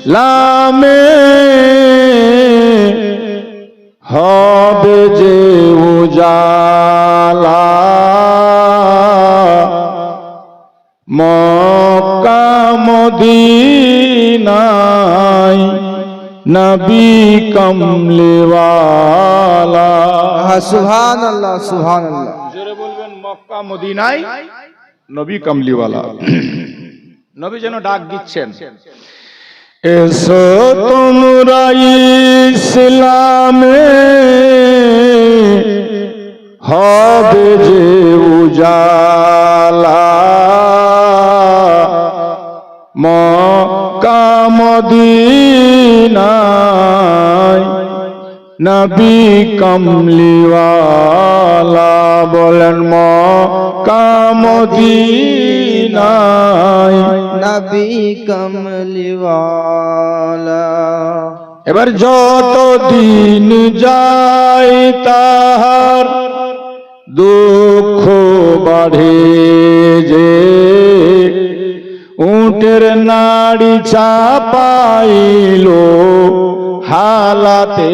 ইসলামে হবে যে উজালা মক্কা মদিনায় নবী কমলিওয়ালা। সুবহানাল্লাহ সুবহানাল্লাহ। জোরে বলবেন মক্কা মদিনায় নবী কমলিওয়ালা। নবী যেন ডাক দিচ্ছেন, এসো তোমরা ইসলামে হবে যে উজালা মক্কা মদিনায় নবী কমলিওয়ালা। বলেন মক্কা মদিনায় নবী কমলিওয়ালা। এবার যত দিন যায় তাহার দুঃখ বাড়ে যে উটের নাড়ি চাপাইল হালাতে